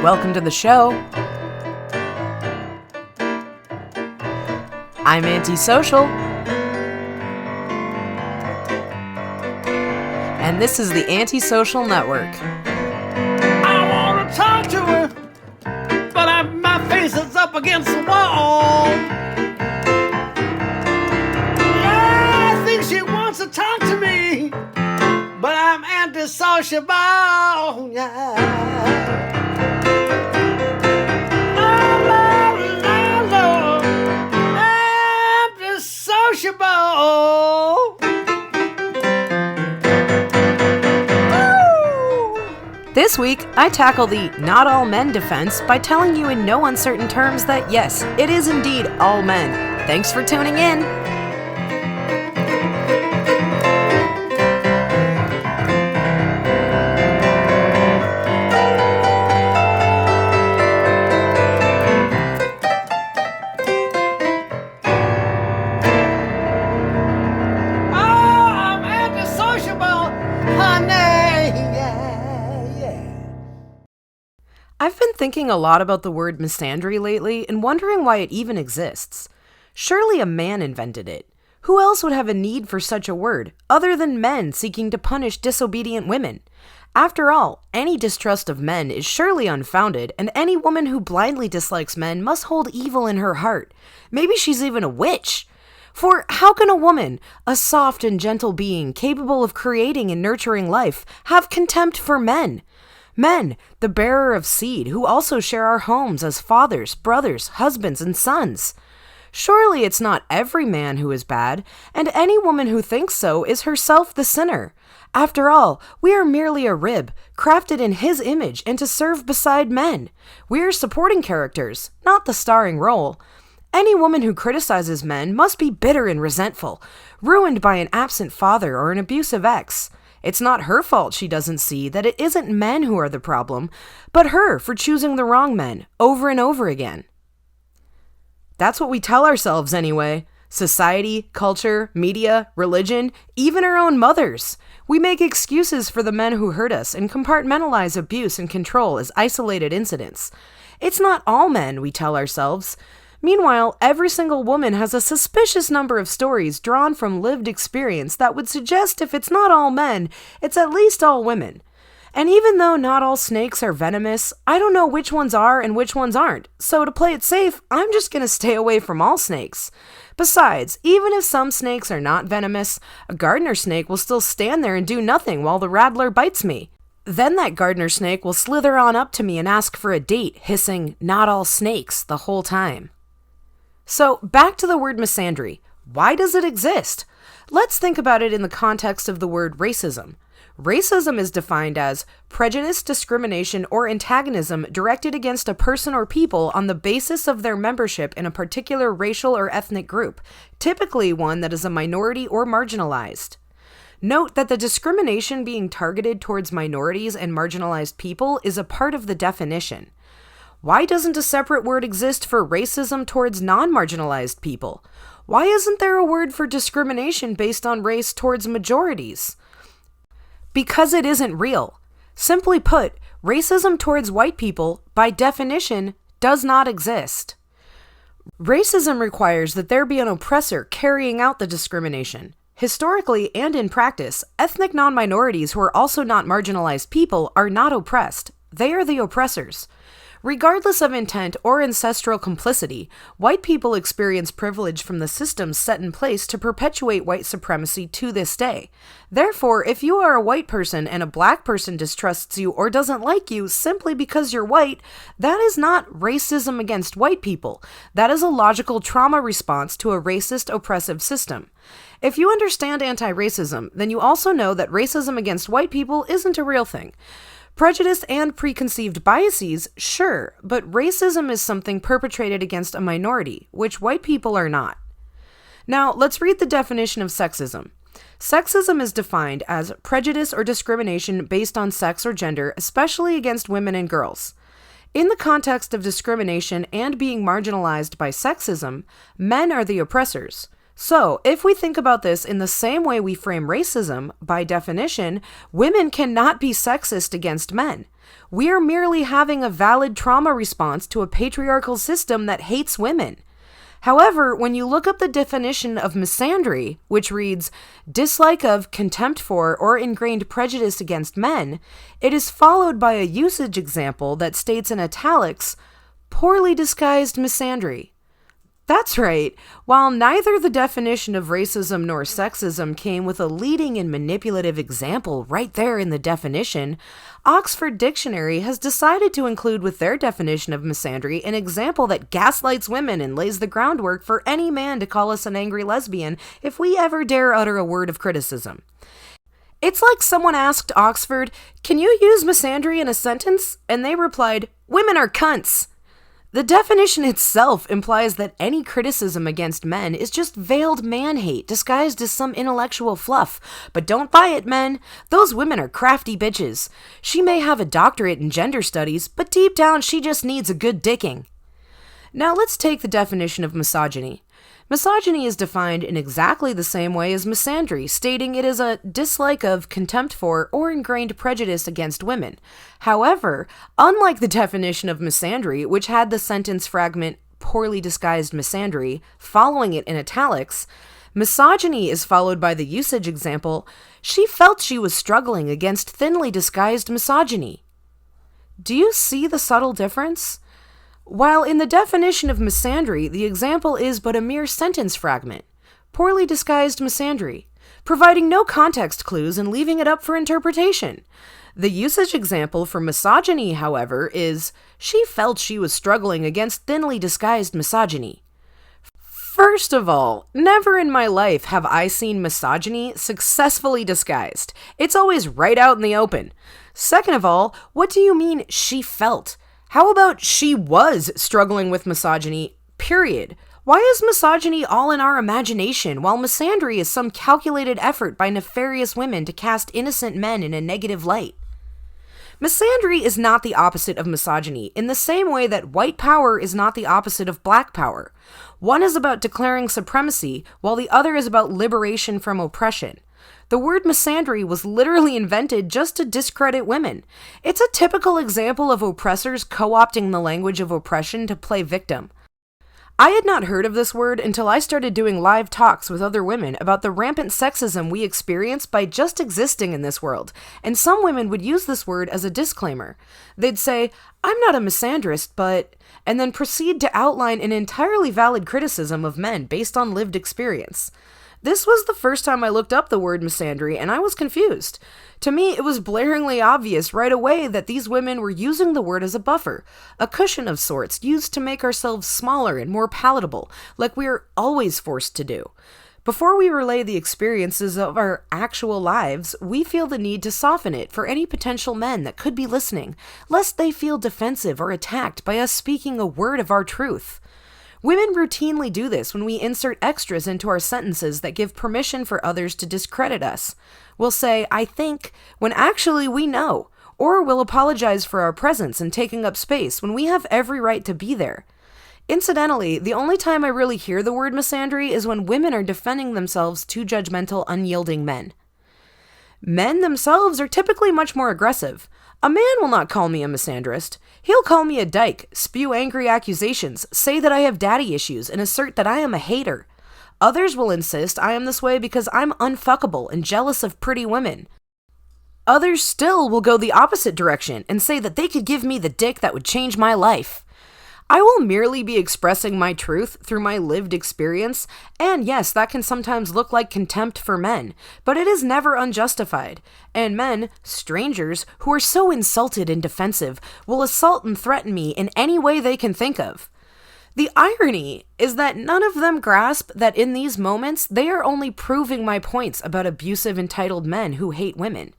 Welcome to the show. I'm Antisocial. And this is the Antisocial Network. I want to talk to her, but my face is up against the wall. Yeah, I think she wants to talk to me, but I'm antisociable. Yeah. This week, I tackle the not all men defense by telling you in no uncertain terms that yes, it is indeed all men. Thanks for tuning in. I've been thinking a lot about the word misandry lately and wondering why it even exists. Surely a man invented it. Who else would have a need for such a word, other than men seeking to punish disobedient women? After all, any distrust of men is surely unfounded, and any woman who blindly dislikes men must hold evil in her heart. Maybe she's even a witch. For how can a woman, a soft and gentle being capable of creating and nurturing life, have contempt for men? Men, the bearer of seed, who also share our homes as fathers, brothers, husbands, and sons. Surely it's not every man who is bad, and any woman who thinks so is herself the sinner. After all, we are merely a rib, crafted in his image and to serve beside men. We are supporting characters, not the starring role. Any woman who criticizes men must be bitter and resentful, ruined by an absent father or an abusive ex. It's not her fault she doesn't see that it isn't men who are the problem, but her for choosing the wrong men over and over again. That's what we tell ourselves anyway. Society, culture, media, religion, even our own mothers. We make excuses for the men who hurt us and compartmentalize abuse and control as isolated incidents. It's not all men, we tell ourselves. Meanwhile, every single woman has a suspicious number of stories drawn from lived experience that would suggest if it's not all men, it's at least all women. And even though not all snakes are venomous, I don't know which ones are and which ones aren't, so to play it safe, I'm just gonna stay away from all snakes. Besides, even if some snakes are not venomous, a gardener snake will still stand there and do nothing while the rattler bites me. Then that gardener snake will slither on up to me and ask for a date, hissing, "Not all snakes," the whole time. So, back to the word misandry. Why does it exist? Let's think about it in the context of the word racism. Racism is defined as prejudice, discrimination, or antagonism directed against a person or people on the basis of their membership in a particular racial or ethnic group, typically one that is a minority or marginalized. Note that the discrimination being targeted towards minorities and marginalized people is a part of the definition. Why doesn't a separate word exist for racism towards non-marginalized people? Why isn't there a word for discrimination based on race towards majorities? Because it isn't real. Simply put, racism towards white people, by definition, does not exist. Racism requires that there be an oppressor carrying out the discrimination. Historically and in practice, ethnic non-minorities who are also not marginalized people are not oppressed. They are the oppressors. Regardless of intent or ancestral complicity, white people experience privilege from the systems set in place to perpetuate white supremacy to this day. Therefore, if you are a white person and a black person distrusts you or doesn't like you simply because you're white, that is not racism against white people. That is a logical trauma response to a racist, oppressive system. If you understand anti-racism, then you also know that racism against white people isn't a real thing. Prejudice and preconceived biases, sure, but racism is something perpetrated against a minority, which white people are not. Now, let's read the definition of sexism. Sexism is defined as prejudice or discrimination based on sex or gender, especially against women and girls. In the context of discrimination and being marginalized by sexism, men are the oppressors. So, if we think about this in the same way we frame racism, by definition, women cannot be sexist against men. We are merely having a valid trauma response to a patriarchal system that hates women. However, when you look up the definition of misandry, which reads, dislike of, contempt for, or ingrained prejudice against men, it is followed by a usage example that states in italics, poorly disguised misandry. That's right. While neither the definition of racism nor sexism came with a leading and manipulative example right there in the definition, Oxford Dictionary has decided to include with their definition of misandry an example that gaslights women and lays the groundwork for any man to call us an angry lesbian if we ever dare utter a word of criticism. It's like someone asked Oxford, "Can you use misandry in a sentence?" And they replied, "Women are cunts." The definition itself implies that any criticism against men is just veiled man-hate disguised as some intellectual fluff. But don't buy it, men. Those women are crafty bitches. She may have a doctorate in gender studies, but deep down she just needs a good dicking. Now let's take the definition of misogyny. Misogyny is defined in exactly the same way as misandry, stating it is a dislike of, contempt for, or ingrained prejudice against women. However, unlike the definition of misandry, which had the sentence fragment, poorly disguised misandry, following it in italics, misogyny is followed by the usage example, she felt she was struggling against thinly disguised misogyny. Do you see the subtle difference? While in the definition of misandry, the example is but a mere sentence fragment, poorly disguised misandry, providing no context clues and leaving it up for interpretation. The usage example for misogyny, however, is, she felt she was struggling against thinly disguised misogyny. First of all, never in my life have I seen misogyny successfully disguised. It's always right out in the open. Second of all, what do you mean, she felt? How about she was struggling with misogyny, period? Why is misogyny all in our imagination, while misandry is some calculated effort by nefarious women to cast innocent men in a negative light? Misandry is not the opposite of misogyny, in the same way that white power is not the opposite of black power. One is about declaring supremacy, while the other is about liberation from oppression. The word misandry was literally invented just to discredit women. It's a typical example of oppressors co-opting the language of oppression to play victim. I had not heard of this word until I started doing live talks with other women about the rampant sexism we experience by just existing in this world, and some women would use this word as a disclaimer. They'd say, "I'm not a misandrist, but..." and then proceed to outline an entirely valid criticism of men based on lived experience. This was the first time I looked up the word misandry, and I was confused. To me, it was blaringly obvious right away that these women were using the word as a buffer, a cushion of sorts used to make ourselves smaller and more palatable, like we are always forced to do. Before we relay the experiences of our actual lives, we feel the need to soften it for any potential men that could be listening, lest they feel defensive or attacked by us speaking a word of our truth. Women routinely do this when we insert extras into our sentences that give permission for others to discredit us. We'll say, "I think," when actually we know, or we'll apologize for our presence and taking up space when we have every right to be there. Incidentally, the only time I really hear the word misandry is when women are defending themselves to judgmental, unyielding men. Men themselves are typically much more aggressive. A man will not call me a misandrist. He'll call me a dyke, spew angry accusations, say that I have daddy issues, and assert that I am a hater. Others will insist I am this way because I'm unfuckable and jealous of pretty women. Others still will go the opposite direction and say that they could give me the dick that would change my life. I will merely be expressing my truth through my lived experience, and yes, that can sometimes look like contempt for men, but it is never unjustified. And men, strangers, who are so insulted and defensive, will assault and threaten me in any way they can think of. The irony is that none of them grasp that in these moments, they are only proving my points about abusive, entitled men who hate women.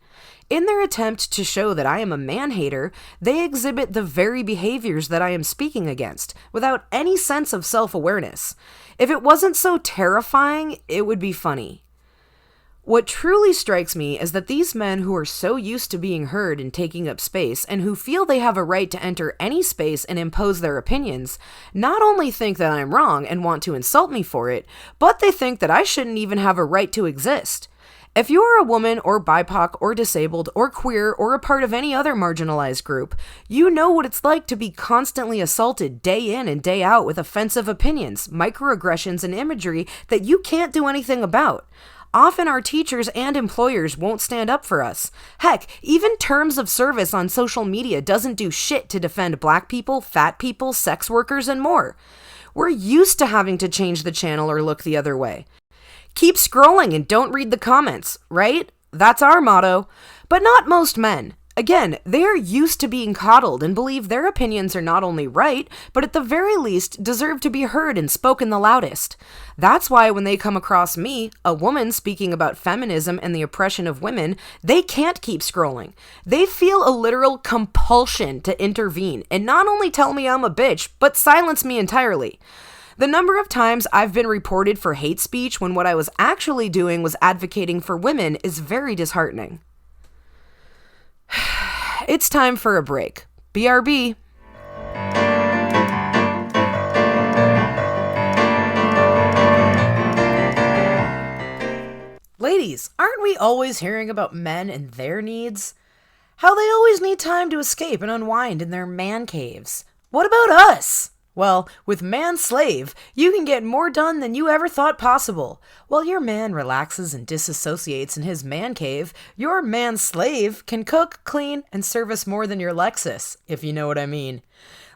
In their attempt to show that I am a man-hater, they exhibit the very behaviors that I am speaking against, without any sense of self-awareness. If it wasn't so terrifying, it would be funny. What truly strikes me is that these men who are so used to being heard and taking up space, and who feel they have a right to enter any space and impose their opinions, not only think that I'm wrong and want to insult me for it, but they think that I shouldn't even have a right to exist. If you are a woman or BIPOC or disabled or queer or a part of any other marginalized group, you know what it's like to be constantly assaulted day in and day out with offensive opinions, microaggressions, and imagery that you can't do anything about. Often our teachers and employers won't stand up for us. Heck, even terms of service on social media doesn't do shit to defend black people, fat people, sex workers, and more. We're used to having to change the channel or look the other way. Keep scrolling and don't read the comments, right? That's our motto. But not most men. Again, they are used to being coddled and believe their opinions are not only right, but at the very least deserve to be heard and spoken the loudest. That's why when they come across me, a woman speaking about feminism and the oppression of women, they can't keep scrolling. They feel a literal compulsion to intervene and not only tell me I'm a bitch, but silence me entirely. The number of times I've been reported for hate speech when what I was actually doing was advocating for women is very disheartening. It's time for a break. BRB. Ladies, aren't we always hearing about men and their needs? How they always need time to escape and unwind in their man caves. What about us? Well, with Man Slave, you can get more done than you ever thought possible. While your man relaxes and disassociates in his man cave, your man slave can cook, clean, and service more than your Lexus, if you know what I mean.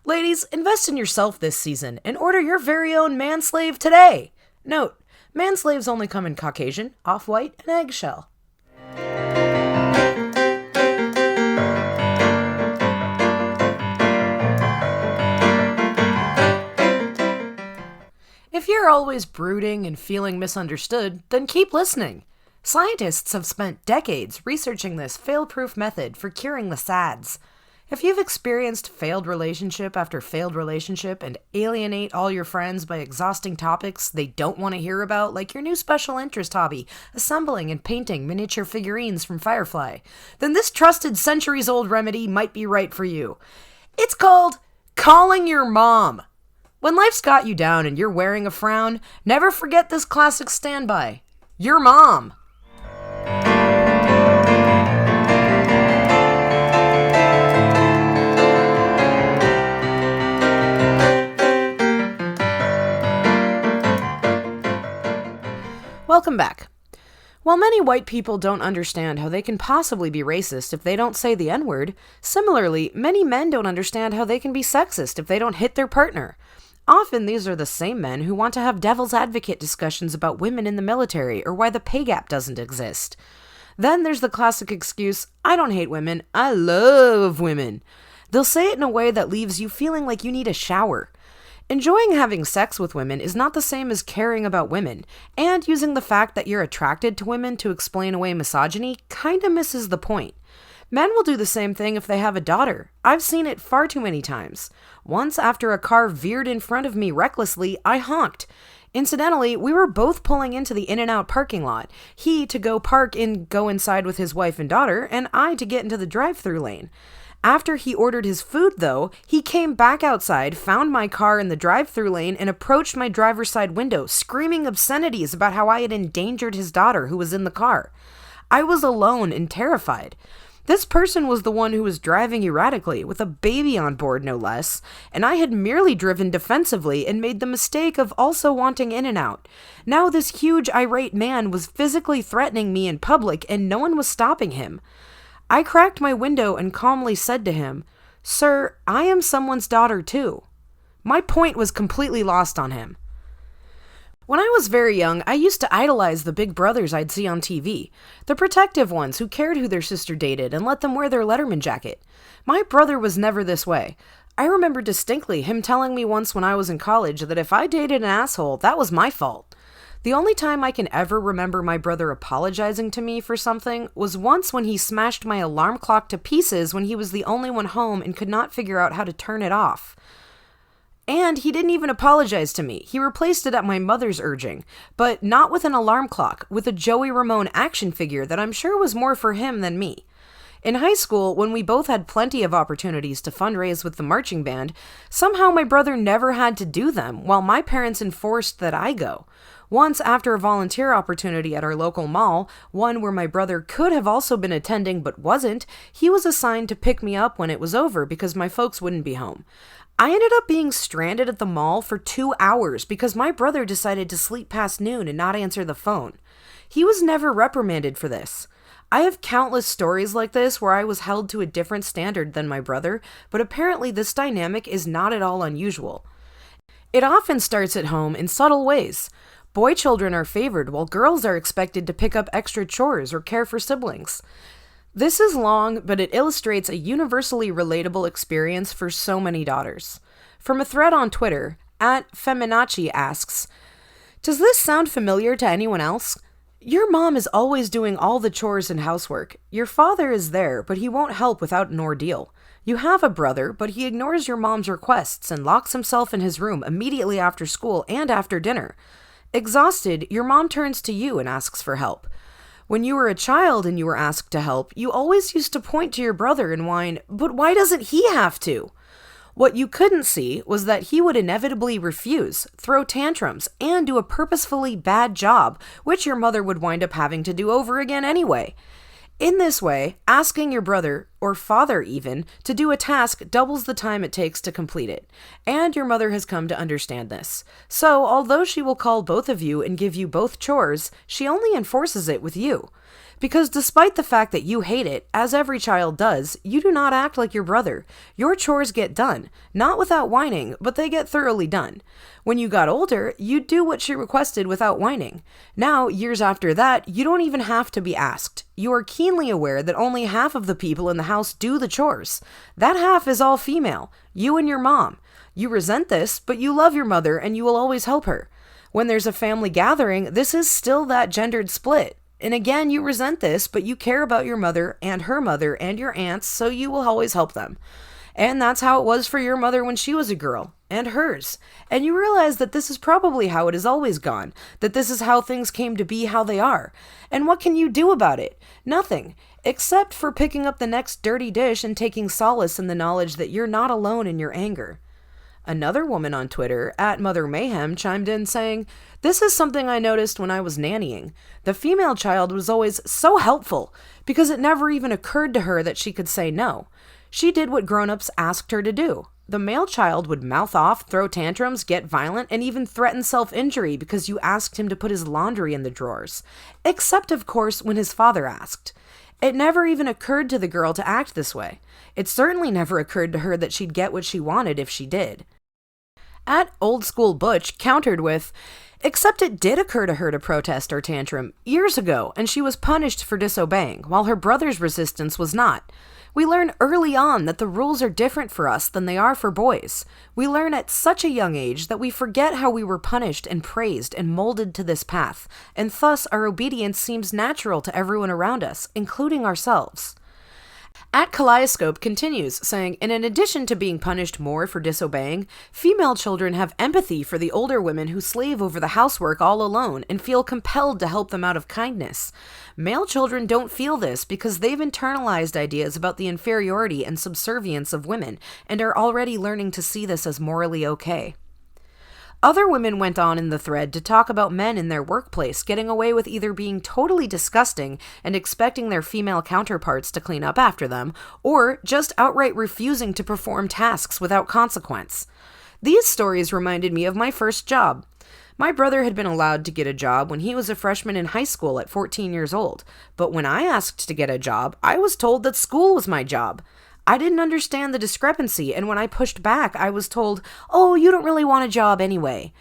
Ladies, invest in yourself this season and order your very own Man Slave today. Note, Man Slaves only come in Caucasian, off-white, and eggshell. If you're always brooding and feeling misunderstood, then keep listening. Scientists have spent decades researching this fail-proof method for curing the SADs. If you've experienced failed relationship after failed relationship and alienate all your friends by exhausting topics they don't want to hear about, like your new special interest hobby, assembling and painting miniature figurines from Firefly, then this trusted centuries-old remedy might be right for you. It's called calling your mom. When life's got you down and you're wearing a frown, never forget this classic standby. Your mom. Welcome back. While many white people don't understand how they can possibly be racist if they don't say the N-word, similarly, many men don't understand how they can be sexist if they don't hit their partner. Often these are the same men who want to have devil's advocate discussions about women in the military or why the pay gap doesn't exist. Then there's the classic excuse, I don't hate women, I love women. They'll say it in a way that leaves you feeling like you need a shower. Enjoying having sex with women is not the same as caring about women, and using the fact that you're attracted to women to explain away misogyny kinda misses the point. Men will do the same thing if they have a daughter. I've seen it far too many times. Once, after a car veered in front of me recklessly, I honked. Incidentally, we were both pulling into the In-N-Out parking lot. He to go go inside with his wife and daughter, and I to get into the drive-thru lane. After he ordered his food, though, he came back outside, found my car in the drive-thru lane, and approached my driver's side window, screaming obscenities about how I had endangered his daughter who was in the car. I was alone and terrified. This person was the one who was driving erratically, with a baby on board no less, and I had merely driven defensively and made the mistake of also wanting In-N-Out. Now this huge irate man was physically threatening me in public and no one was stopping him. I cracked my window and calmly said to him, "Sir, I am someone's daughter too." My point was completely lost on him. When I was very young, I used to idolize the big brothers I'd see on TV, the protective ones who cared who their sister dated and let them wear their Letterman jacket. My brother was never this way. I remember distinctly him telling me once when I was in college that if I dated an asshole, that was my fault. The only time I can ever remember my brother apologizing to me for something was once when he smashed my alarm clock to pieces when he was the only one home and could not figure out how to turn it off. And he didn't even apologize to me. He replaced it at my mother's urging, but not with an alarm clock, with a Joey Ramone action figure that I'm sure was more for him than me. In high school, when we both had plenty of opportunities to fundraise with the marching band, somehow my brother never had to do them, while my parents enforced that I go. Once, after a volunteer opportunity at our local mall, one where my brother could have also been attending but wasn't, he was assigned to pick me up when it was over because my folks wouldn't be home. I ended up being stranded at the mall for 2 hours because my brother decided to sleep past noon and not answer the phone. He was never reprimanded for this. I have countless stories like this where I was held to a different standard than my brother, but apparently this dynamic is not at all unusual. It often starts at home in subtle ways. Boy children are favored while girls are expected to pick up extra chores or care for siblings. This is long, but it illustrates a universally relatable experience for so many daughters. From a thread on Twitter, @Feminaci asks, "Does this sound familiar to anyone else? Your mom is always doing all the chores and housework. Your father is there, but he won't help without an ordeal. You have a brother, but he ignores your mom's requests and locks himself in his room immediately after school and after dinner. Exhausted, your mom turns to you and asks for help. When you were a child and you were asked to help, you always used to point to your brother and whine, 'But why doesn't he have to?' What you couldn't see was that he would inevitably refuse, throw tantrums, and do a purposefully bad job, which your mother would wind up having to do over again anyway. In this way, asking your brother, or father even, to do a task doubles the time it takes to complete it, and your mother has come to understand this. So, although she will call both of you and give you both chores, she only enforces it with you. Because despite the fact that you hate it, as every child does, you do not act like your brother. Your chores get done, not without whining, but they get thoroughly done. When you got older, you'd do what she requested without whining. Now, years after that, you don't even have to be asked. You are keenly aware that only half of the people in the house do the chores. That half is all female, you and your mom. You resent this, but you love your mother and you will always help her. When there's a family gathering, this is still that gendered split. And again, you resent this, but you care about your mother and her mother and your aunts, so you will always help them. And that's how it was for your mother when she was a girl, and hers. And you realize that this is probably how it has always gone, that this is how things came to be how they are. And what can you do about it? Nothing, except for picking up the next dirty dish and taking solace in the knowledge that you're not alone in your anger. Another woman on Twitter, @MotherMayhem, chimed in saying, "This is something I noticed when I was nannying. The female child was always so helpful because it never even occurred to her that she could say no. She did what grown-ups asked her to do. The male child would mouth off, throw tantrums, get violent, and even threaten self-injury because you asked him to put his laundry in the drawers. Except, of course, when his father asked. It never even occurred to the girl to act this way. It certainly never occurred to her that she'd get what she wanted if she did." @OldSchoolButch countered with, "Except it did occur to her to protest or tantrum years ago, and she was punished for disobeying, while her brother's resistance was not. We learn early on that the rules are different for us than they are for boys. We learn at such a young age that we forget how we were punished and praised and molded to this path, and thus our obedience seems natural to everyone around us, including ourselves." @Kaleidoscope continues, saying, "And in addition to being punished more for disobeying, female children have empathy for the older women who slave over the housework all alone and feel compelled to help them out of kindness. Male children don't feel this because they've internalized ideas about the inferiority and subservience of women and are already learning to see this as morally okay." Other women went on in the thread to talk about men in their workplace getting away with either being totally disgusting and expecting their female counterparts to clean up after them, or just outright refusing to perform tasks without consequence. These stories reminded me of my first job. My brother had been allowed to get a job when he was a freshman in high school at 14 years old, but when I asked to get a job, I was told that school was my job. I didn't understand the discrepancy, and when I pushed back, I was told, "Oh, you don't really want a job anyway."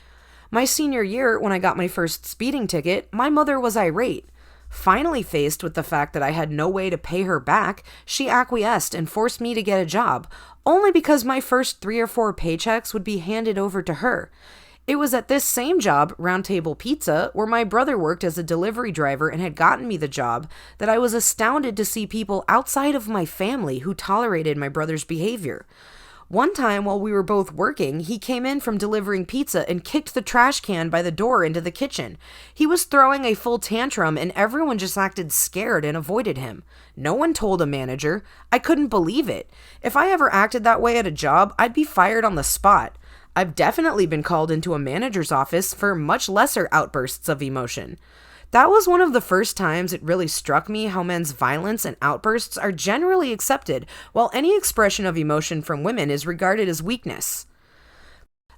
My senior year, when I got my first speeding ticket, my mother was irate. Finally faced with the fact that I had no way to pay her back, she acquiesced and forced me to get a job, only because my first 3 or 4 paychecks would be handed over to her. It was at this same job, Round Table Pizza, where my brother worked as a delivery driver and had gotten me the job, that I was astounded to see people outside of my family who tolerated my brother's behavior. One time while we were both working, he came in from delivering pizza and kicked the trash can by the door into the kitchen. He was throwing a full tantrum and everyone just acted scared and avoided him. No one told a manager. I couldn't believe it. If I ever acted that way at a job, I'd be fired on the spot. I've definitely been called into a manager's office for much lesser outbursts of emotion. That was one of the first times it really struck me how men's violence and outbursts are generally accepted, while any expression of emotion from women is regarded as weakness.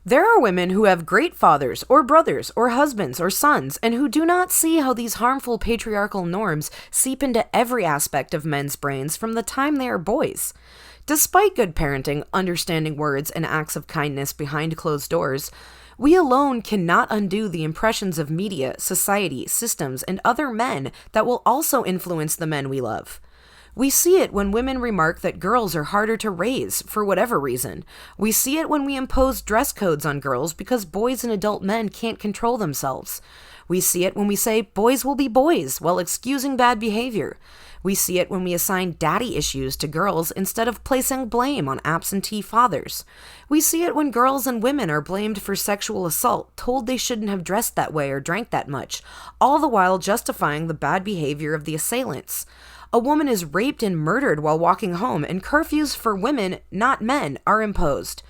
There are women who have great fathers or brothers or husbands or sons and who do not see how these harmful patriarchal norms seep into every aspect of men's brains from the time they are boys. Despite good parenting, understanding words, and acts of kindness behind closed doors, we alone cannot undo the impressions of media, society, systems, and other men that will also influence the men we love. We see it when women remark that girls are harder to raise, for whatever reason. We see it when we impose dress codes on girls because boys and adult men can't control themselves. We see it when we say boys will be boys while excusing bad behavior. We see it when we assign daddy issues to girls instead of placing blame on absentee fathers. We see it when girls and women are blamed for sexual assault, told they shouldn't have dressed that way or drank that much, all the while justifying the bad behavior of the assailants. A woman is raped and murdered while walking home, and curfews for women, not men, are imposed.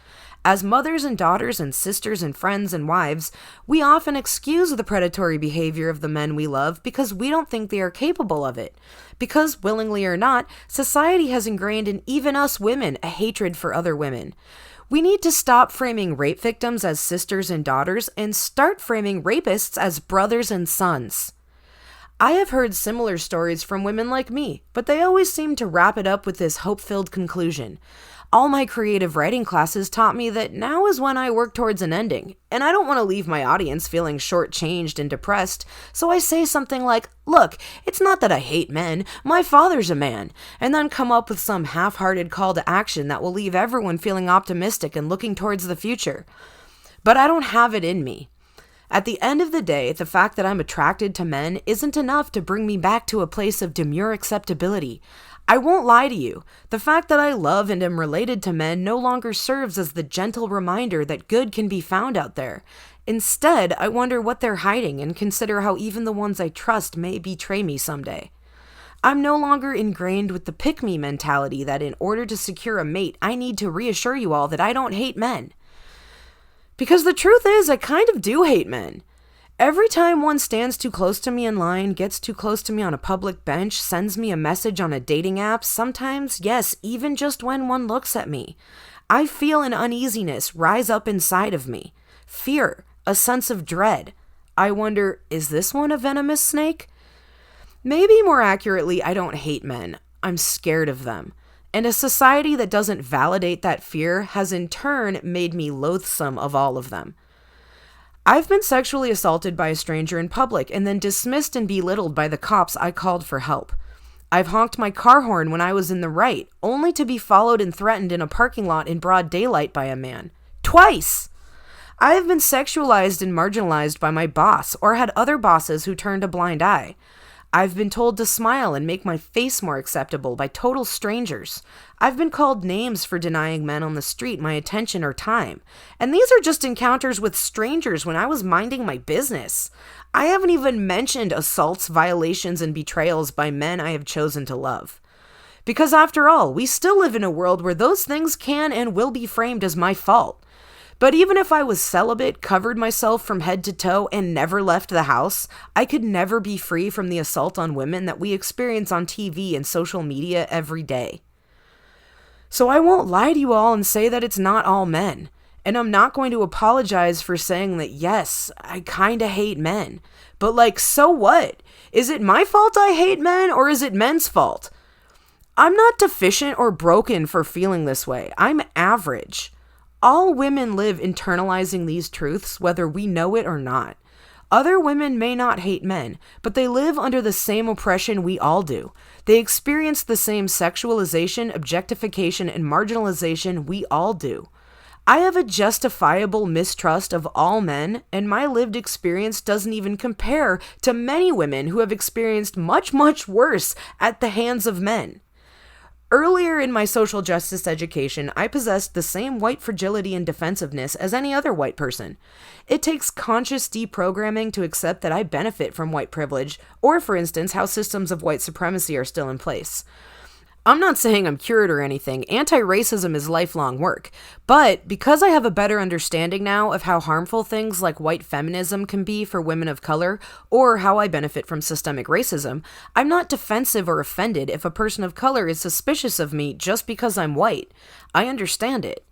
As mothers and daughters and sisters and friends and wives, we often excuse the predatory behavior of the men we love because we don't think they are capable of it. Because, willingly or not, society has ingrained in even us women a hatred for other women. We need to stop framing rape victims as sisters and daughters and start framing rapists as brothers and sons. I have heard similar stories from women like me, but they always seem to wrap it up with this hope-filled conclusion. All my creative writing classes taught me that now is when I work towards an ending, and I don't want to leave my audience feeling shortchanged and depressed, so I say something like, look, it's not that I hate men, my father's a man, and then come up with some half-hearted call to action that will leave everyone feeling optimistic and looking towards the future. But I don't have it in me. At the end of the day, the fact that I'm attracted to men isn't enough to bring me back to a place of demure acceptability. I won't lie to you. The fact that I love and am related to men no longer serves as the gentle reminder that good can be found out there. Instead, I wonder what they're hiding and consider how even the ones I trust may betray me someday. I'm no longer ingrained with the pick-me mentality that in order to secure a mate, I need to reassure you all that I don't hate men. Because the truth is, I kind of do hate men. Every time one stands too close to me in line, gets too close to me on a public bench, sends me a message on a dating app, sometimes, yes, even just when one looks at me, I feel an uneasiness rise up inside of me. Fear, a sense of dread. I wonder, is this one a venomous snake? Maybe more accurately, I don't hate men. I'm scared of them. And a society that doesn't validate that fear has in turn made me loathsome of all of them. I've been sexually assaulted by a stranger in public and then dismissed and belittled by the cops I called for help. I've honked my car horn when I was in the right, only to be followed and threatened in a parking lot in broad daylight by a man. Twice! I have been sexualized and marginalized by my boss or had other bosses who turned a blind eye. I've been told to smile and make my face more acceptable by total strangers. I've been called names for denying men on the street my attention or time. And these are just encounters with strangers when I was minding my business. I haven't even mentioned assaults, violations, and betrayals by men I have chosen to love. Because after all, we still live in a world where those things can and will be framed as my fault. But even if I was celibate, covered myself from head to toe, and never left the house, I could never be free from the assault on women that we experience on TV and social media every day. So I won't lie to you all and say that it's not all men. And I'm not going to apologize for saying that, yes, I kinda hate men. But so what? Is it my fault I hate men, or is it men's fault? I'm not deficient or broken for feeling this way. I'm average. All women live internalizing these truths, whether we know it or not. Other women may not hate men, but they live under the same oppression we all do. They experience the same sexualization, objectification, and marginalization we all do. I have a justifiable mistrust of all men, and my lived experience doesn't even compare to many women who have experienced much, much worse at the hands of men. Earlier in my social justice education, I possessed the same white fragility and defensiveness as any other white person. It takes conscious deprogramming to accept that I benefit from white privilege, or, for instance, how systems of white supremacy are still in place. I'm not saying I'm cured or anything. Anti-racism is lifelong work. But because I have a better understanding now of how harmful things like white feminism can be for women of color, or how I benefit from systemic racism, I'm not defensive or offended if a person of color is suspicious of me just because I'm white. I understand it.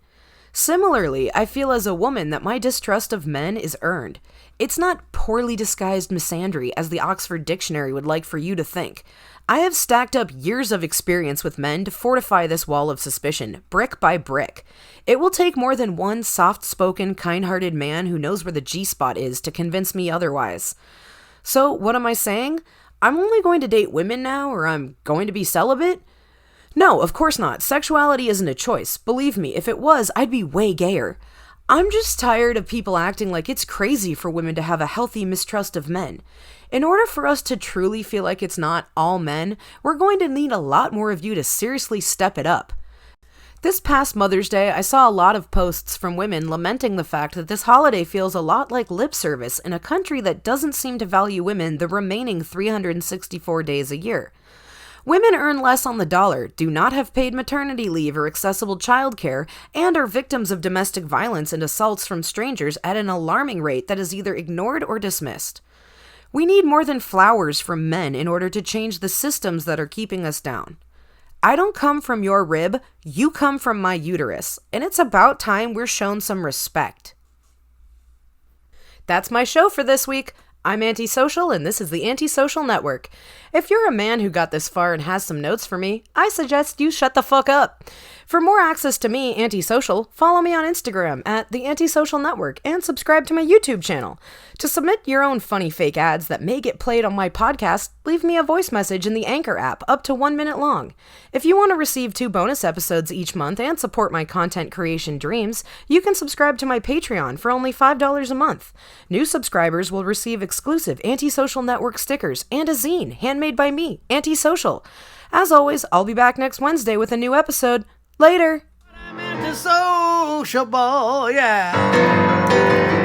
Similarly, I feel as a woman that my distrust of men is earned. It's not poorly disguised misandry, as the Oxford Dictionary would like for you to think. I have stacked up years of experience with men to fortify this wall of suspicion, brick by brick. It will take more than one soft-spoken, kind-hearted man who knows where the G-spot is to convince me otherwise. So, what am I saying? I'm only going to date women now, or I'm going to be celibate? No, of course not. Sexuality isn't a choice. Believe me, if it was, I'd be way gayer. I'm just tired of people acting like it's crazy for women to have a healthy mistrust of men. In order for us to truly feel like it's not all men, we're going to need a lot more of you to seriously step it up. This past Mother's Day, I saw a lot of posts from women lamenting the fact that this holiday feels a lot like lip service in a country that doesn't seem to value women the remaining 364 days a year. Women earn less on the dollar, do not have paid maternity leave or accessible childcare, and are victims of domestic violence and assaults from strangers at an alarming rate that is either ignored or dismissed. We need more than flowers from men in order to change the systems that are keeping us down. I don't come from your rib, you come from my uterus, and it's about time we're shown some respect. That's my show for this week. I'm Antisocial, and this is the Antisocial Network. If you're a man who got this far and has some notes for me, I suggest you shut the fuck up. For more access to me, Antisocial, follow me on Instagram at the Antisocial Network and subscribe to my YouTube channel. To submit your own funny fake ads that may get played on my podcast, leave me a voice message in the Anchor app up to 1 minute long. If you want to receive 2 bonus episodes each month and support my content creation dreams, you can subscribe to my Patreon for only $5 a month. New subscribers will receive exclusive Antisocial Network stickers and a zine handmade by me, Antisocial. As always, I'll be back next Wednesday with a new episode. Later! I'm antisociable, yeah.